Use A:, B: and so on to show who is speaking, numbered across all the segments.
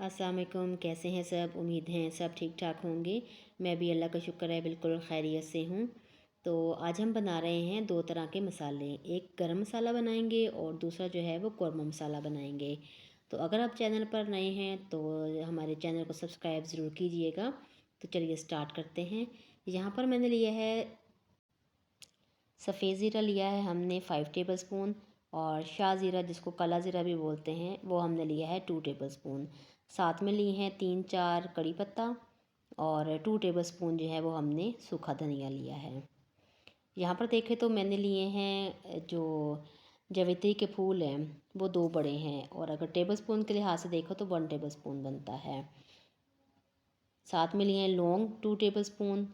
A: अस्सलाम वालेकुम। कैसे हैं सब? उम्मीद हैं सब ठीक ठाक होंगे। मैं भी अल्लाह का शुक्र है बिल्कुल खैरियत से हूँ। तो आज हम बना रहे हैं दो तरह के मसाले, एक गरम मसाला बनाएंगे और दूसरा जो है वो कौरमा मसाला बनाएंगे। तो अगर आप चैनल पर नए हैं तो हमारे चैनल को सब्सक्राइब ज़रूर कीजिएगा। तो चलिए स्टार्ट करते हैं। यहाँ पर मैंने लिया है सफ़ेद ज़ीरा, लिया है हमने 5 टेबल स्पून, और शाह ज़ीरा जिसको काला ज़ीरा भी बोलते हैं वो हमने लिया है 2 टेबल स्पून। साथ में लिए हैं 3-4 कड़ी पत्ता, और 2 टेबल स्पून जो है वो हमने सूखा धनिया लिया है। यहाँ पर देखें तो मैंने लिए हैं जो जावित्री के फूल हैं वो 2 बड़े हैं, और अगर टेबल स्पून के लिहाज से देखो तो 1 टेबल स्पून बनता है। साथ में लिए हैं लौंग 2 टेबल स्पून,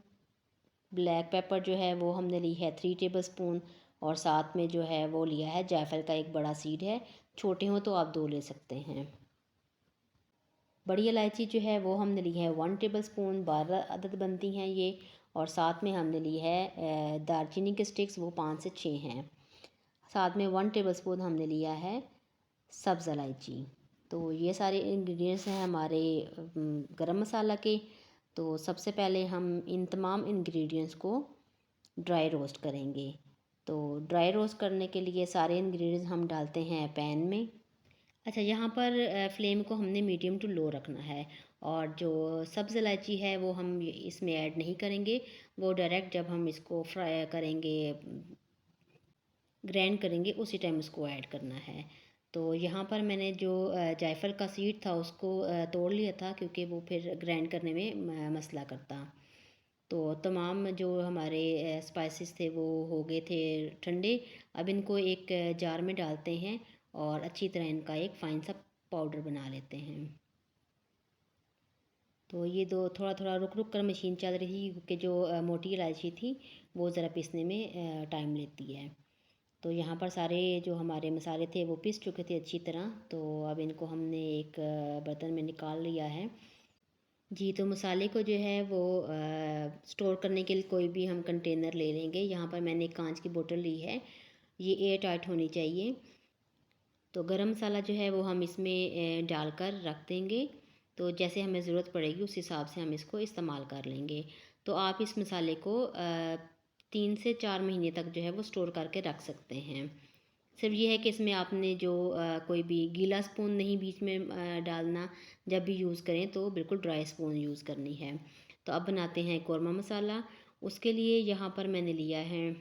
A: ब्लैक पेपर जो है वो हमने ली है 3 टेबल स्पून, और साथ में जो है वो लिया है जायफल का एक बड़ा सीड है, छोटे हो तो आप 2 ले सकते हैं। बड़ी इलायची जो है वो हमने ली है 1 टेबल स्पून, 12 अदद बनती हैं ये। और साथ में हमने ली है दालचीनी के स्टिक्स, वो 5 से 6 हैं। साथ में 1 टेबल स्पून हमने लिया है सब्ज़ इलायची। तो ये सारे इंग्रेडिएंट्स हैं हमारे गरम मसाला के। तो सबसे पहले हम इन तमाम इंग्रेडिएंट्स को ड्राई रोस्ट करेंगे। तो ड्राई रोस्ट करने के लिए सारे इंग्रेडिएंट्स हम डालते हैं पैन में। अच्छा, यहाँ पर फ्लेम को हमने मीडियम टू लो रखना है, और जो सब्ज़ इलायची है वो हम इसमें ऐड नहीं करेंगे। वो डायरेक्ट जब हम इसको फ्राई करेंगे, ग्राइंड करेंगे, उसी टाइम उसको ऐड करना है। तो यहाँ पर मैंने जो जायफल का सीड था उसको तोड़ लिया था, क्योंकि वो फिर ग्राइंड करने में मसला करता। तो तमाम जो हमारे स्पाइसेस थे वो हो गए थे ठंडे। अब इनको एक जार में डालते हैं और अच्छी तरह इनका एक फ़ाइन सा पाउडर बना लेते हैं। तो ये दो थोड़ा थोड़ा रुक रुक कर मशीन चल रही थी, क्योंकि जो मोटी इलायची थी वो ज़रा पीसने में टाइम लेती है। तो यहाँ पर सारे जो हमारे मसाले थे वो पीस चुके थे अच्छी तरह। तो अब इनको हमने एक बर्तन में निकाल लिया है। जी, तो मसाले को जो है वो स्टोर करने के लिए कोई भी हम कंटेनर ले लेंगे। यहाँ पर मैंने एक कांच की बोतल ली है, ये एयर टाइट होनी चाहिए। तो गरम मसाला जो है वो हम इसमें डालकर रख देंगे। तो जैसे हमें ज़रूरत पड़ेगी उस हिसाब से हम इसको इस्तेमाल कर लेंगे। तो आप इस मसाले को 3 से 4 महीने तक जो है वो स्टोर करके रख सकते हैं। सिर्फ ये है कि इसमें आपने जो कोई भी गीला स्पून नहीं बीच में डालना। जब भी यूज़ करें तो बिल्कुल ड्राई स्पून यूज़ करनी है। तो अब बनाते हैं कौरमा मसाला। उसके लिए यहाँ पर मैंने लिया है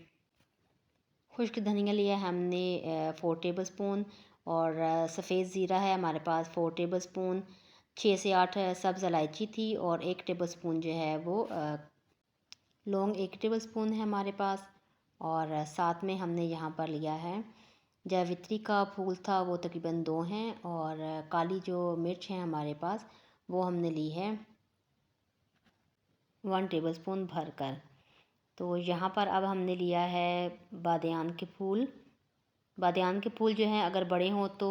A: खुश्क धनिया, लिया है हमने 4 टेबल स्पून, और सफ़ेद ज़ीरा है हमारे पास 4 टेबल स्पून, 6 से 8 सब्ज़ इलायची थी, और 1 टेबल स्पून जो है वो लौंग 1 टेबल स्पून है हमारे पास। और साथ में हमने यहाँ पर लिया है जावित्री का फूल था, वो तकरीबन 2 हैं, और काली जो मिर्च है हमारे पास वो हमने ली है 1 टेबल स्पून भर कर। तो यहाँ पर अब हमने लिया है बादियान के फूल। बादियान के फूल जो हैं अगर बड़े हों तो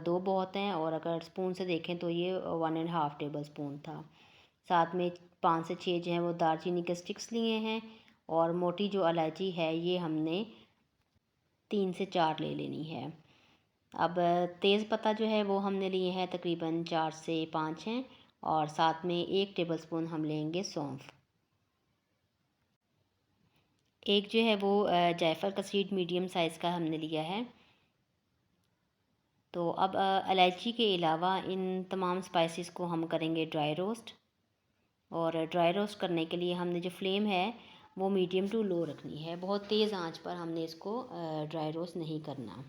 A: 2 बहुत हैं, और अगर स्पून से देखें तो ये 1.5 टेबल स्पून था। साथ में 5 से 6 जो हैं वो दालचीनी के स्टिक्स लिए हैं, और मोटी जो इलायची है ये हमने 3 से 4 ले लेनी है। अब तेज़ पत्ता जो है वो हमने लिए हैं तकरीबन 4 से 5 हैं, और साथ में 1 टेबल स्पून हम लेंगे सौंफ। एक जो है वो जायफल का सीड मीडियम साइज़ का हमने लिया है। तो अब इलायची के अलावा इन तमाम स्पाइसेस को हम करेंगे ड्राई रोस्ट। और ड्राई रोस्ट करने के लिए हमने जो फ्लेम है वो मीडियम टू लो रखनी है, बहुत तेज़ आंच पर हमने इसको ड्राई रोस्ट नहीं करना।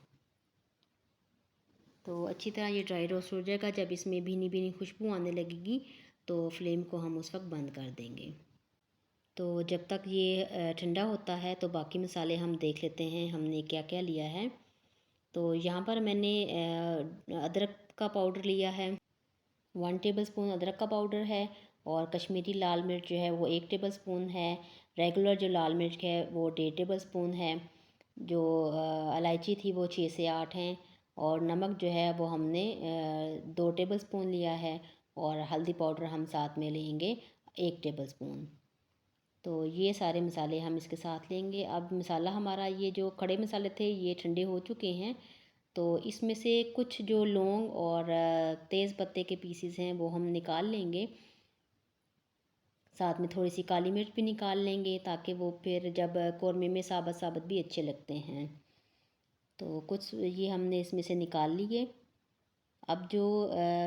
A: तो अच्छी तरह ये ड्राई रोस्ट हो जाएगा। जब इसमें भीनी भीनी खुशबू आने लगेगी तो फ्लेम को हम उस वक्त बंद कर देंगे। तो जब तक ये ठंडा होता है तो बाकी मसाले हम देख लेते हैं हमने क्या क्या लिया है। तो यहाँ पर मैंने अदरक का पाउडर लिया है, 1 टेबल स्पून अदरक का पाउडर है। और कश्मीरी लाल मिर्च जो है वो 1 टेबल स्पून है। रेगुलर जो लाल मिर्च है वो 1.5 टेबल स्पून है। जो इलायची थी वो 6 से 8 हैं। और नमक जो है वो हमने 2 टेबल स्पून लिया है, और हल्दी पाउडर हम साथ में लेंगे 1 टेबल स्पून। तो ये सारे मसाले हम इसके साथ लेंगे। अब मसाला हमारा ये जो खड़े मसाले थे ये ठंडे हो चुके हैं। तो इसमें से कुछ जो लौंग और तेज़ पत्ते के पीसेस हैं वो हम निकाल लेंगे। साथ में थोड़ी सी काली मिर्च भी निकाल लेंगे ताकि वो फिर जब कौरमे में साबुत साबुत भी अच्छे लगते हैं। तो कुछ ये हमने इसमें से निकाल लिए। अब जो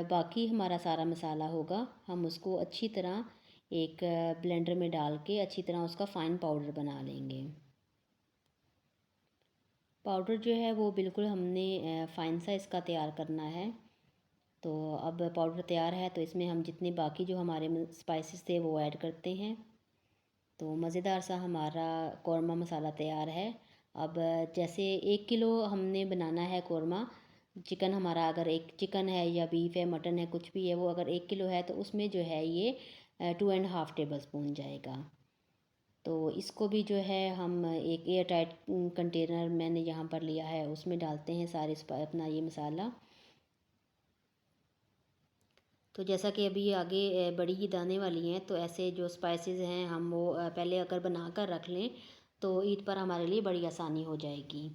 A: बाकी हमारा सारा मसाला होगा हम उसको अच्छी तरह एक ब्लेंडर में डाल के अच्छी तरह उसका फ़ाइन पाउडर बना लेंगे। पाउडर जो है वो बिल्कुल हमने फ़ाइन सा इसका तैयार करना है। तो अब पाउडर तैयार है तो इसमें हम जितने बाकी जो हमारे स्पाइसेस थे वो ऐड करते हैं। तो मज़ेदार सा हमारा कौरमा मसाला तैयार है। अब जैसे 1 किलो हमने बनाना है कौरमा, चिकन हमारा अगर एक चिकन है या बीफ है मटन है कुछ भी है वो अगर 1 किलो है तो उसमें जो है ये 2.5 टेबल स्पून जाएगा। तो इसको भी जो है हम एक एयर टाइट कंटेनर मैंने यहाँ पर लिया है उसमें डालते हैं सारे अपना ये मसाला। तो जैसा कि अभी आगे बड़ी ईद आने वाली हैं तो ऐसे जो स्पाइसेस हैं हम वो पहले अगर बना कर रख लें तो ईद पर हमारे लिए बड़ी आसानी हो जाएगी।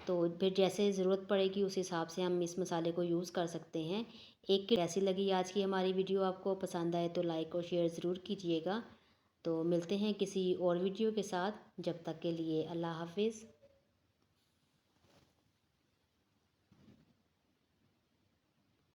A: तो फिर जैसे ज़रूरत पड़ेगी उस हिसाब से हम इस मसाले को यूज़ कर सकते हैं। एक कैसी लगी आज की हमारी वीडियो, आपको पसंद आए तो लाइक और शेयर ज़रूर कीजिएगा। तो मिलते हैं किसी और वीडियो के साथ, जब तक के लिए अल्लाह हाफिज़।